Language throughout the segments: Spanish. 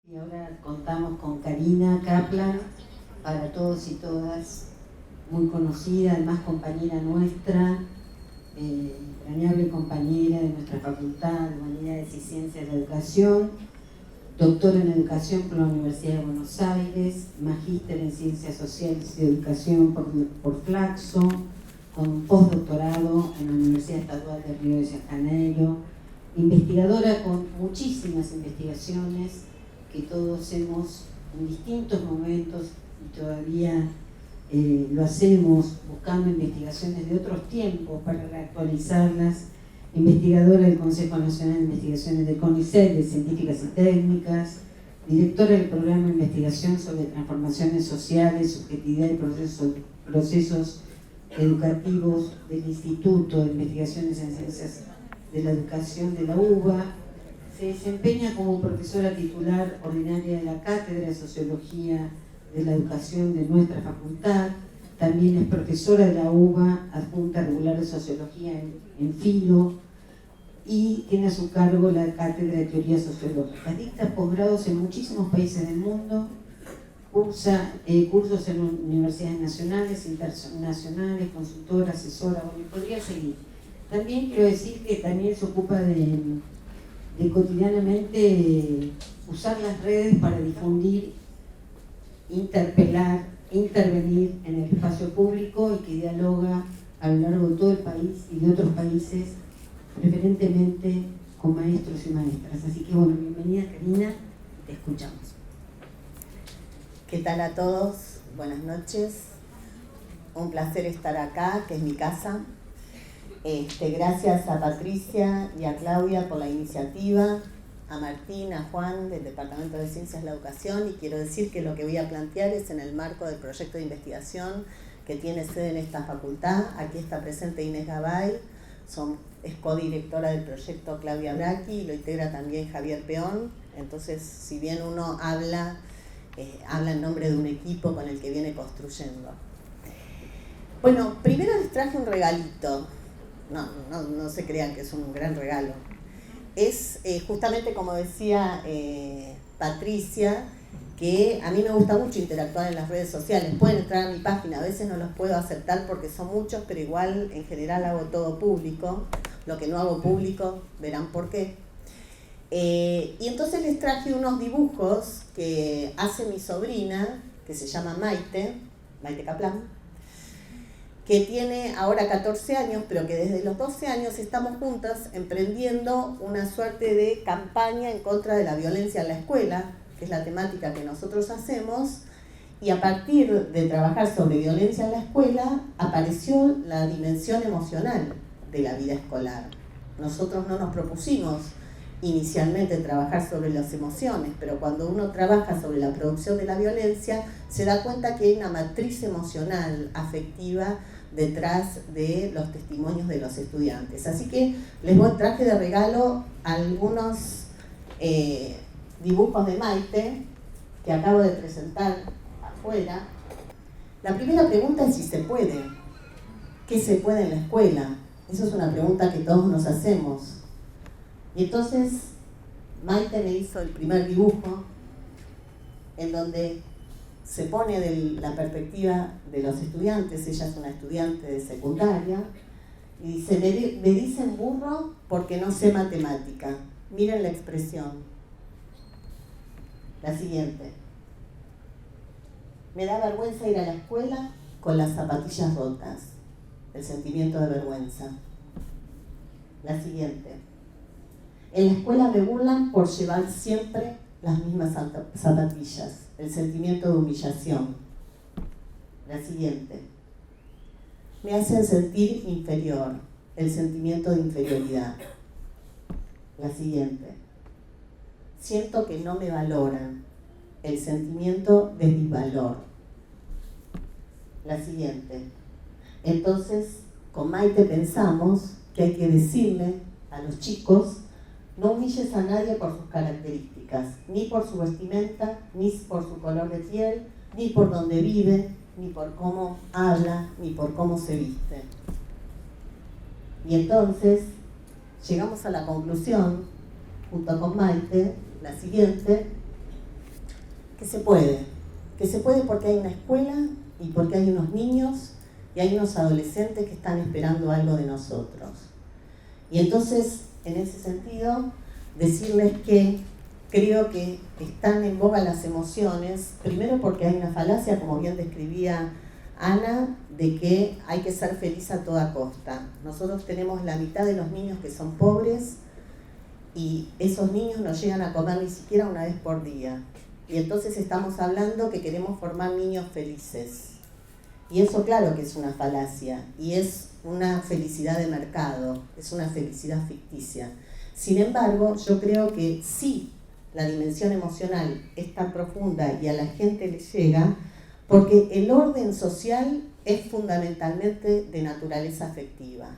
Y ahora contamos con Karina Kaplan, para todos y todas, muy conocida, además compañera nuestra, entrañable compañera de nuestra Facultad de Humanidades y Ciencias de la Educación, doctora en Educación por la Universidad de Buenos Aires, magíster en Ciencias Sociales y Educación por Flaxo, con un postdoctorado en la Universidad Estadual de Río de Janeiro, investigadora con muchísimas investigaciones que todos hemos en distintos momentos y todavía lo hacemos buscando investigaciones de otros tiempos para reactualizarlas, investigadora del Consejo Nacional de Investigaciones de CONICET, de Científicas y Técnicas, directora del Programa de Investigación sobre Transformaciones Sociales, Subjetividad y Procesos Educativos del Instituto de Investigaciones en Ciencias de la Educación de la UBA. Se desempeña como profesora titular ordinaria de la Cátedra de Sociología de la Educación de nuestra facultad. También es profesora de la UBA, adjunta regular de Sociología en Filo, y tiene a su cargo la Cátedra de Teoría Sociológica. Dicta posgrados en muchísimos países del mundo, cursa cursos en universidades nacionales, internacionales, consultora, asesora, bueno, podría seguir. También quiero decir que también se ocupa de cotidianamente usar las redes para difundir, interpelar, intervenir en el espacio público y que dialoga a lo largo de todo el país y de otros países, preferentemente con maestros y maestras. Así que bueno, bienvenida Karina, te escuchamos. ¿Qué tal a todos? Buenas noches. Un placer estar acá, que es mi casa. Gracias a Patricia y a Claudia por la iniciativa, a Martín, a Juan del Departamento de Ciencias de la Educación, y quiero decir que lo que voy a plantear es en el marco del proyecto de investigación que tiene sede en esta facultad. Aquí está presente Inés Gabay, es codirectora del proyecto Claudia Bracchi, y lo integra también Javier Peón. Entonces, si bien uno habla en nombre de un equipo con el que viene construyendo. Bueno, primero les traje un regalito. No se crean que es un gran regalo. Es justamente como decía Patricia, que a mí me gusta mucho interactuar en las redes sociales. Pueden entrar a mi página, a veces no los puedo aceptar porque son muchos, pero igual en general hago todo público. Lo que no hago público, verán por qué. Y entonces les traje unos dibujos que hace mi sobrina, que se llama Maite Kaplan, que tiene ahora 14 años, pero que desde los 12 años estamos juntas emprendiendo una suerte de campaña en contra de la violencia en la escuela, que es la temática que nosotros hacemos, y a partir de trabajar sobre violencia en la escuela, apareció la dimensión emocional de la vida escolar. Nosotros no nos propusimos inicialmente trabajar sobre las emociones, pero cuando uno trabaja sobre la producción de la violencia, se da cuenta que hay una matriz emocional, afectiva, detrás de los testimonios de los estudiantes. Así que les traje de regalo algunos dibujos de Maite que acabo de presentar afuera. La primera pregunta es si se puede. ¿Qué se puede en la escuela? Esa es una pregunta que todos nos hacemos. Y entonces Maite me hizo el primer dibujo en donde se pone de la perspectiva de los estudiantes. Ella es una estudiante de secundaria y dice, me dicen burro porque no sé matemática. Miren la expresión. La siguiente. Me da vergüenza ir a la escuela con las zapatillas rotas. El sentimiento de vergüenza. La siguiente. En la escuela me burlan por llevar siempre las mismas zapatillas. El sentimiento de humillación. La siguiente. Me hacen sentir inferior. El sentimiento de inferioridad. La siguiente. Siento que no me valoran. El sentimiento de disvalor. La siguiente. Entonces, con Maite pensamos que hay que decirle a los chicos: no humilles a nadie por sus características, ni por su vestimenta, ni por su color de piel, ni por dónde vive, ni por cómo habla, ni por cómo se viste. Y entonces llegamos a la conclusión, junto con Maite, la siguiente, que se puede porque hay una escuela y porque hay unos niños y hay unos adolescentes que están esperando algo de nosotros. Y entonces, en ese sentido, decirles que creo que están en boga las emociones, primero porque hay una falacia, como bien describía Ana, de que hay que ser feliz a toda costa. Nosotros tenemos la mitad de los niños que son pobres y esos niños no llegan a comer ni siquiera una vez por día. Y entonces estamos hablando que queremos formar niños felices. Y eso claro que es una falacia y es una felicidad de mercado, es una felicidad ficticia. Sin embargo, yo creo que sí, la dimensión emocional es tan profunda y a la gente le llega porque el orden social es fundamentalmente de naturaleza afectiva.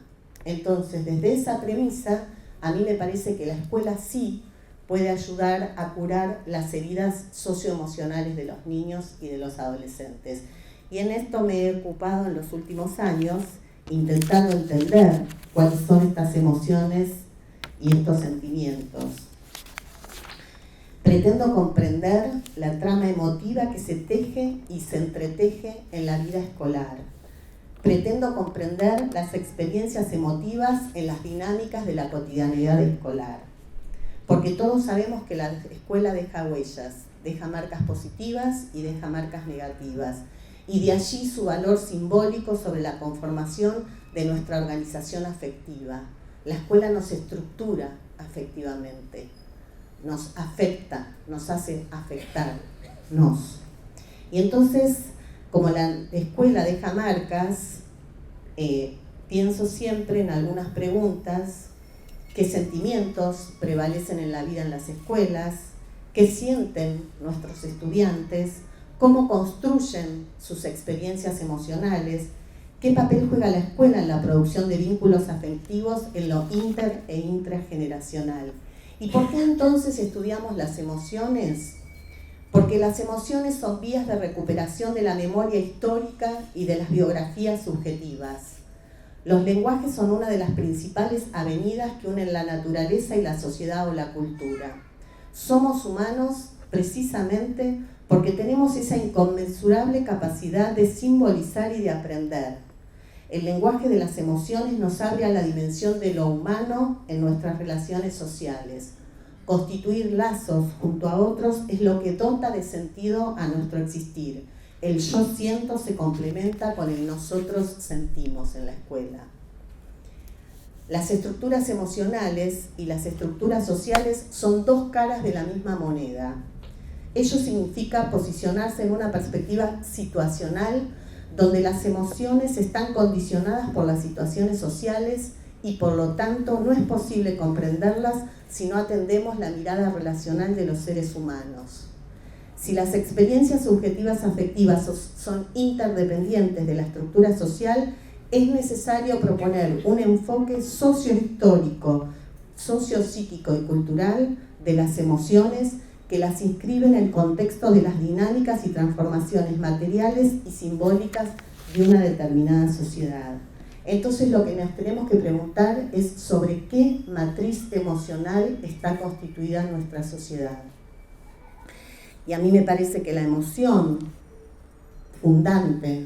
Entonces, desde esa premisa, a mí me parece que la escuela sí puede ayudar a curar las heridas socioemocionales de los niños y de los adolescentes. Y en esto me he ocupado en los últimos años, intentando entender cuáles son estas emociones y estos sentimientos. Pretendo comprender la trama emotiva que se teje y se entreteje en la vida escolar. Pretendo comprender las experiencias emotivas en las dinámicas de la cotidianidad escolar. Porque todos sabemos que la escuela deja huellas, deja marcas positivas y deja marcas negativas. Y de allí su valor simbólico sobre la conformación de nuestra organización afectiva. La escuela nos estructura afectivamente, nos afecta, nos hace afectarnos. Y entonces, como la escuela deja marcas, pienso siempre en algunas preguntas: ¿qué sentimientos prevalecen en la vida en las escuelas? ¿Qué sienten nuestros estudiantes? ¿Cómo construyen sus experiencias emocionales? ¿Qué papel juega la escuela en la producción de vínculos afectivos en lo inter e intrageneracional? ¿Y por qué entonces estudiamos las emociones? Porque las emociones son vías de recuperación de la memoria histórica y de las biografías subjetivas. Los lenguajes son una de las principales avenidas que unen la naturaleza y la sociedad o la cultura. Somos humanos precisamente porque tenemos esa inconmensurable capacidad de simbolizar y de aprender. El lenguaje de las emociones nos abre a la dimensión de lo humano en nuestras relaciones sociales. Constituir lazos junto a otros es lo que dota de sentido a nuestro existir. El yo siento se complementa con el nosotros sentimos en la escuela. Las estructuras emocionales y las estructuras sociales son dos caras de la misma moneda. Ello significa posicionarse en una perspectiva situacional donde las emociones están condicionadas por las situaciones sociales y por lo tanto no es posible comprenderlas si no atendemos la mirada relacional de los seres humanos. Si las experiencias subjetivas afectivas son interdependientes de la estructura social, es necesario proponer un enfoque sociohistórico, sociopsíquico y cultural de las emociones que las inscribe en el contexto de las dinámicas y transformaciones materiales y simbólicas de una determinada sociedad. Entonces lo que nos tenemos que preguntar es sobre qué matriz emocional está constituida nuestra sociedad. Y a mí me parece que la emoción fundante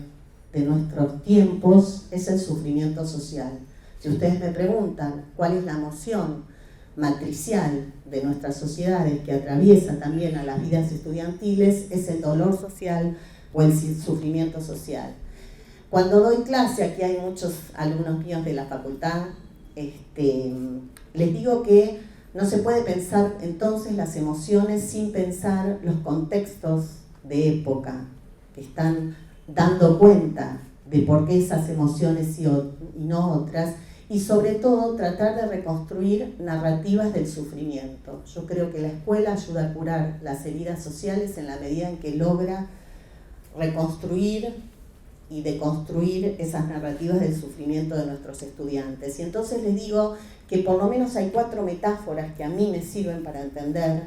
de nuestros tiempos es el sufrimiento social. Si ustedes me preguntan cuál es la emoción matricial de nuestras sociedades que atraviesa también a las vidas estudiantiles, es el dolor social o el sufrimiento social. Cuando doy clase, aquí hay muchos alumnos míos de la facultad, les digo que no se puede pensar entonces las emociones sin pensar los contextos de época que están dando cuenta de por qué esas emociones y no otras, y sobre todo tratar de reconstruir narrativas del sufrimiento. Yo creo que la escuela ayuda a curar las heridas sociales en la medida en que logra reconstruir y deconstruir esas narrativas del sufrimiento de nuestros estudiantes. Y entonces les digo que por lo menos hay 4 metáforas que a mí me sirven para entender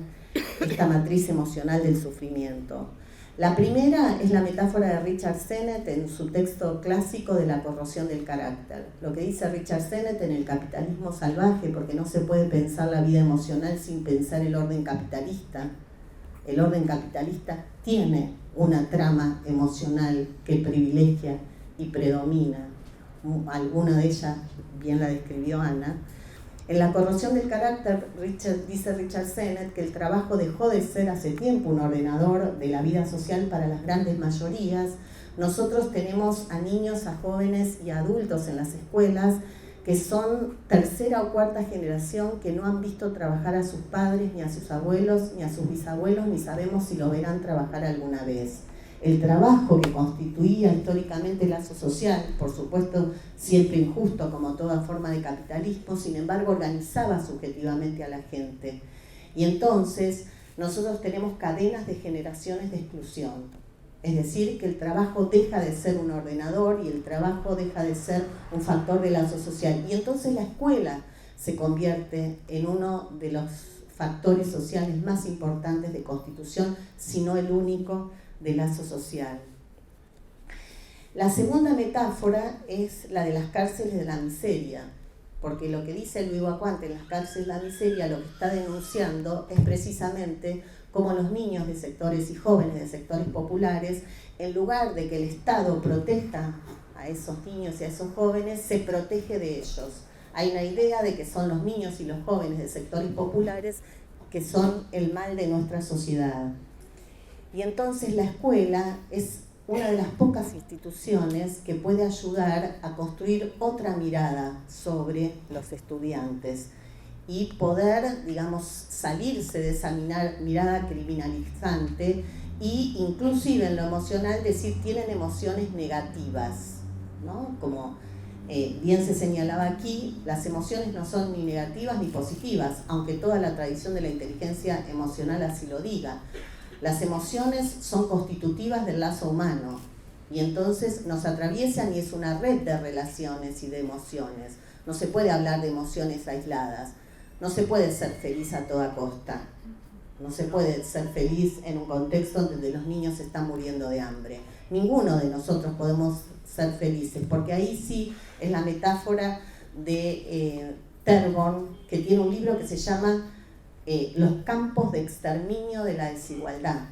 esta matriz emocional del sufrimiento. La primera es la metáfora de Richard Sennett en su texto clásico de la corrosión del carácter. Lo que dice Richard Sennett en El capitalismo salvaje, porque no se puede pensar la vida emocional sin pensar el orden capitalista, el orden capitalista tiene una trama emocional que privilegia y predomina. Alguna de ellas bien la describió Ana. En La corrosión del carácter, dice Richard Sennett que el trabajo dejó de ser hace tiempo un ordenador de la vida social para las grandes mayorías. Nosotros tenemos a niños, a jóvenes y a adultos en las escuelas que son tercera o cuarta generación que no han visto trabajar a sus padres, ni a sus abuelos, ni a sus bisabuelos, ni sabemos si lo verán trabajar alguna vez. El trabajo que constituía históricamente el lazo social, por supuesto siempre injusto como toda forma de capitalismo, sin embargo organizaba subjetivamente a la gente. Y entonces nosotros tenemos cadenas de generaciones de exclusión. Es decir, que el trabajo deja de ser un ordenador y el trabajo deja de ser un factor de lazo social. Y entonces la escuela se convierte en uno de los factores sociales más importantes de constitución, si no el único, de lazo social. La segunda metáfora es la de las cárceles de la miseria, porque lo que dice Luis Acuante en las cárceles de la miseria, lo que está denunciando es precisamente cómo los niños de sectores y jóvenes de sectores populares, en lugar de que el Estado proteja a esos niños y a esos jóvenes, se protege de ellos. Hay una idea de que son los niños y los jóvenes de sectores populares que son el mal de nuestra sociedad. Y entonces la escuela es una de las pocas instituciones que puede ayudar a construir otra mirada sobre los estudiantes y poder, digamos, salirse de esa mirada criminalizante y inclusive en lo emocional decir tienen emociones negativas, ¿no? Como bien se señalaba aquí, las emociones no son ni negativas ni positivas, aunque toda la tradición de la inteligencia emocional así lo diga. Las emociones son constitutivas del lazo humano y entonces nos atraviesan y es una red de relaciones y de emociones. No se puede hablar de emociones aisladas, no se puede ser feliz a toda costa, no se puede ser feliz en un contexto donde los niños están muriendo de hambre. Ninguno de nosotros podemos ser felices, porque ahí sí es la metáfora de Terborn, que tiene un libro que se llama Los campos de exterminio de la desigualdad.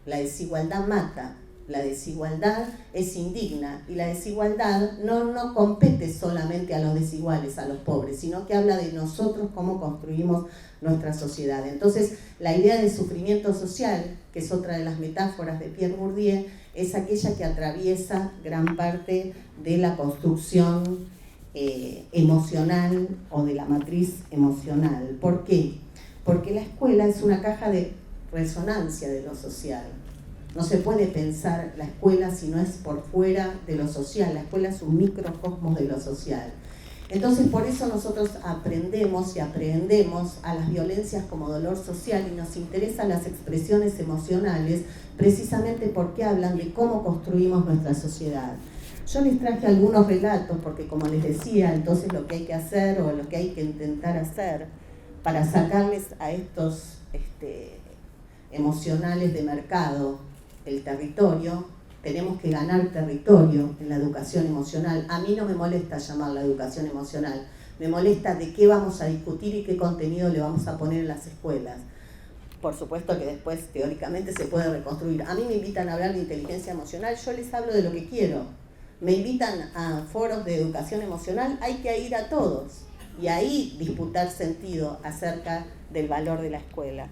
La desigualdad mata, la desigualdad es indigna y la desigualdad no compete solamente a los desiguales, a los pobres, sino que habla de nosotros cómo construimos nuestra sociedad. Entonces, la idea de sufrimiento social, que es otra de las metáforas de Pierre Bourdieu, es aquella que atraviesa gran parte de la construcción emocional o de la matriz emocional. ¿Por qué? Porque la escuela es una caja de resonancia de lo social. No se puede pensar la escuela si no es por fuera de lo social. La escuela es un microcosmos de lo social. Entonces, por eso nosotros aprendemos y aprehendemos a las violencias como dolor social y nos interesan las expresiones emocionales precisamente porque hablan de cómo construimos nuestra sociedad. Yo les traje algunos relatos porque, como les decía, entonces lo que hay que hacer o lo que hay que intentar hacer para sacarles a estos emocionales de mercado el territorio, tenemos que ganar territorio en la educación emocional. A mí no me molesta llamarla educación emocional, me molesta de qué vamos a discutir y qué contenido le vamos a poner en las escuelas. Por supuesto que después teóricamente se puede reconstruir. A mí me invitan a hablar de inteligencia emocional, yo les hablo de lo que quiero. Me invitan a foros de educación emocional, hay que ir a todos y ahí disputar sentido acerca del valor de la escuela.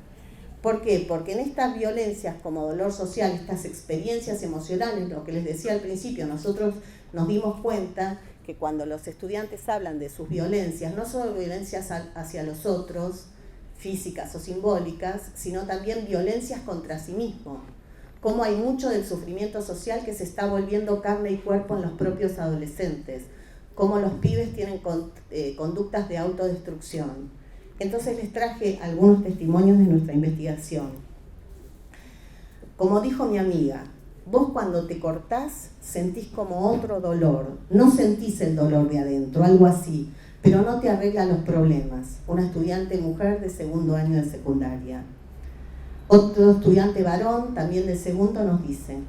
¿Por qué? Porque en estas violencias como dolor social, estas experiencias emocionales, lo que les decía al principio, nosotros nos dimos cuenta que cuando los estudiantes hablan de sus violencias, no solo violencias hacia los otros, físicas o simbólicas, sino también violencias contra sí mismos. Cómo hay mucho del sufrimiento social que se está volviendo carne y cuerpo en los propios adolescentes. Cómo los pibes tienen conductas de autodestrucción. Entonces les traje algunos testimonios de nuestra investigación. Como dijo mi amiga, vos cuando te cortás sentís como otro dolor, no sentís el dolor de adentro, algo así, pero no te arregla los problemas. Una estudiante mujer de segundo año de secundaria. Otro estudiante varón, también de segundo, nos dice,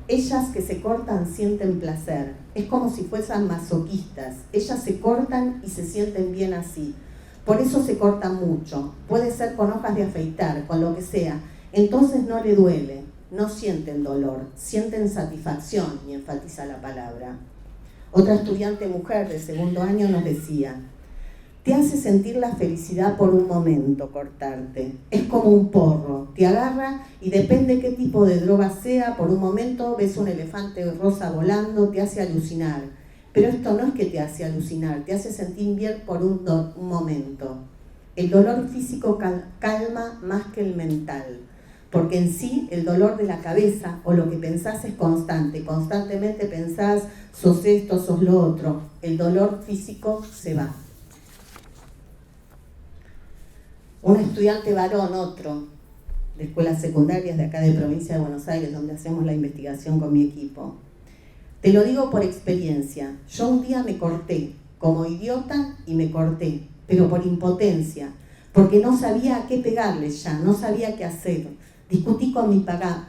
ellas que se cortan sienten placer, es como si fuesen masoquistas, ellas se cortan y se sienten bien así. Por eso se cortan mucho, puede ser con hojas de afeitar, con lo que sea. entonces no le duele, no sienten dolor, sienten satisfacción, y enfatiza la palabra. Otra estudiante mujer de segundo año nos decía: te hace sentir la felicidad por un momento cortarte. Es como un porro, te agarra y depende qué tipo de droga sea, por un momento ves un elefante rosa volando, te hace alucinar. Pero esto no es que te hace alucinar, te hace sentir bien por un momento. El dolor físico calma más que el mental, porque en sí el dolor de la cabeza o lo que pensás es constante. Constantemente pensás, sos esto, sos lo otro. El dolor físico se va. Un estudiante varón, otro, de escuelas secundarias de acá de provincia de Buenos Aires, donde hacemos la investigación con mi equipo. Te lo digo por experiencia. Yo un día me corté, como idiota, y me corté, pero por impotencia, porque no sabía a qué pegarle ya, no sabía qué hacer. Discutí con mi papá,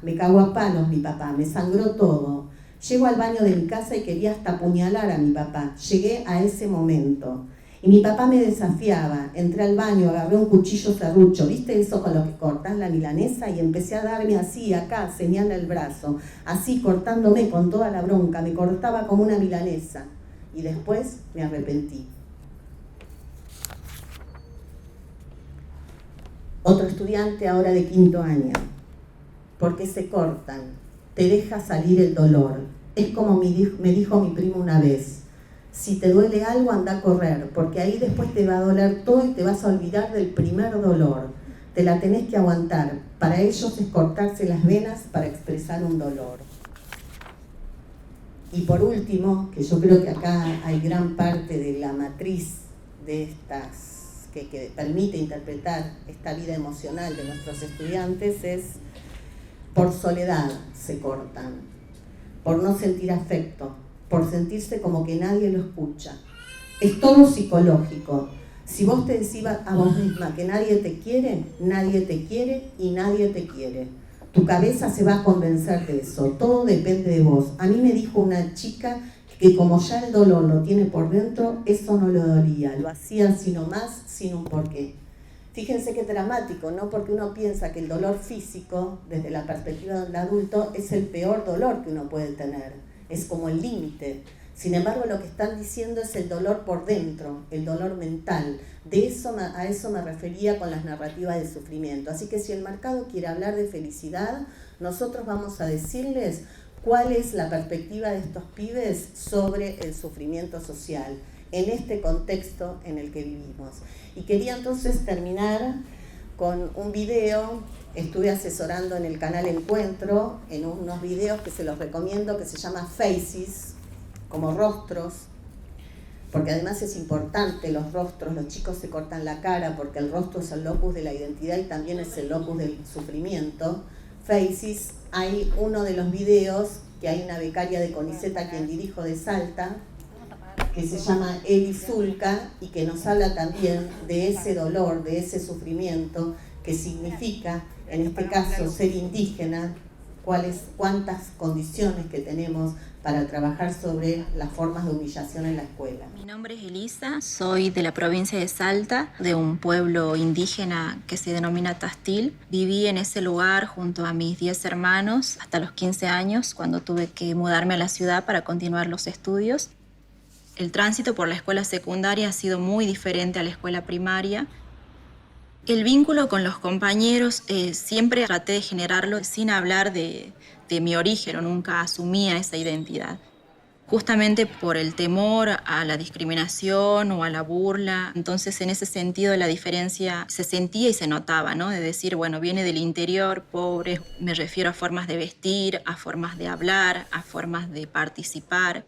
me cagó a palos mi papá, me sangró todo. Llego al baño de mi casa y quería hasta apuñalar a mi papá. Llegué a ese momento. Y mi papá me desafiaba, entré al baño, agarré un cuchillo serrucho, ¿viste eso con lo que cortás la milanesa? Y empecé a darme así, acá, señala el brazo, así cortándome con toda la bronca, me cortaba como una milanesa. Y después me arrepentí. Otro estudiante ahora de quinto año. ¿Por qué se cortan? Te deja salir el dolor. Es como me dijo mi primo una vez: si te duele algo, anda a correr, porque ahí después te va a doler todo y te vas a olvidar del primer dolor. Te la tenés que aguantar. Para ellos es cortarse las venas para expresar un dolor. Y por último, que yo creo que acá hay gran parte de la matriz de estas que permite interpretar esta vida emocional de nuestros estudiantes, es por soledad se cortan, por no sentir afecto, por sentirse como que nadie lo escucha. Es todo psicológico. Si vos te decís a vos misma que nadie te quiere y nadie te quiere. Tu cabeza se va a convencer de eso. Todo depende de vos. A mí me dijo una chica que como ya el dolor lo tiene por dentro, eso no lo dolía. Lo hacían sino más, sin un porqué. Fíjense qué dramático, ¿no? Porque uno piensa que el dolor físico, desde la perspectiva del adulto, es el peor dolor que uno puede tener. Es como el límite. Sin embargo, lo que están diciendo es el dolor por dentro, el dolor mental. A eso me refería con las narrativas de sufrimiento. Así que si el mercado quiere hablar de felicidad, nosotros vamos a decirles cuál es la perspectiva de estos pibes sobre el sufrimiento social en este contexto en el que vivimos. Y quería entonces terminar con un video. Estuve asesorando en el canal Encuentro en unos videos que se los recomiendo, que se llama Faces, como rostros, porque además es importante los rostros. Los chicos se cortan la cara porque el rostro es el locus de la identidad y también es el locus del sufrimiento. Faces, hay uno de los videos que hay una becaria de CONICET a quien dirijo de Salta, que se llama Eli Zulka, y que nos habla también de ese dolor, de ese sufrimiento que significa, en este caso, ser indígena, cuántas condiciones que tenemos para trabajar sobre las formas de humillación en la escuela. Mi nombre es Elisa, soy de la provincia de Salta, de un pueblo indígena que se denomina Tastil. Viví en ese lugar junto a mis 10 hermanos hasta los 15 años, cuando tuve que mudarme a la ciudad para continuar los estudios. El tránsito por la escuela secundaria ha sido muy diferente a la escuela primaria. El vínculo con los compañeros siempre traté de generarlo sin hablar de mi origen, o nunca asumía esa identidad. Justamente por el temor a la discriminación o a la burla. Entonces, en ese sentido, la diferencia se sentía y se notaba, ¿no? De decir, bueno, viene del interior, pobre. Me refiero a formas de vestir, a formas de hablar, a formas de participar.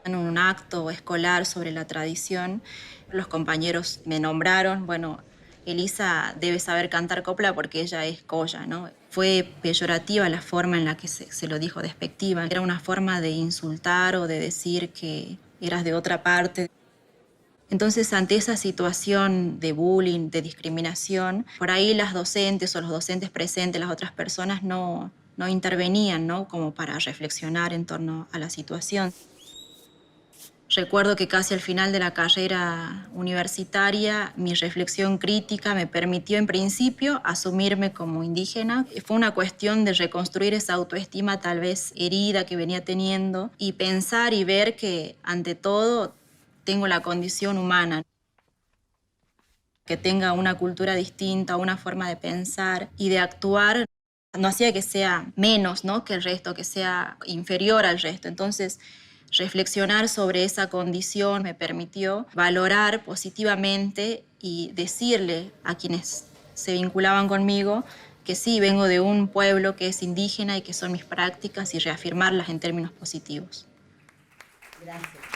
En un acto escolar sobre la tradición, los compañeros me nombraron, bueno, Elisa debe saber cantar copla porque ella es colla, ¿no? Fue peyorativa la forma en la que se lo dijo, despectiva. Era una forma de insultar o de decir que eras de otra parte. Entonces, ante esa situación de bullying, de discriminación, por ahí las docentes o los docentes presentes, las otras personas no intervenían, ¿no? Como para reflexionar en torno a la situación. Recuerdo que casi al final de la carrera universitaria, mi reflexión crítica me permitió en principio asumirme como indígena. Fue una cuestión de reconstruir esa autoestima tal vez herida que venía teniendo y pensar y ver que ante todo tengo la condición humana, que tenga una cultura distinta, una forma de pensar y de actuar. No hacía que sea menos, ¿no?, que el resto, que sea inferior al resto. Entonces, reflexionar sobre esa condición me permitió valorar positivamente y decirle a quienes se vinculaban conmigo que sí, vengo de un pueblo que es indígena y que son mis prácticas y reafirmarlas en términos positivos. Gracias.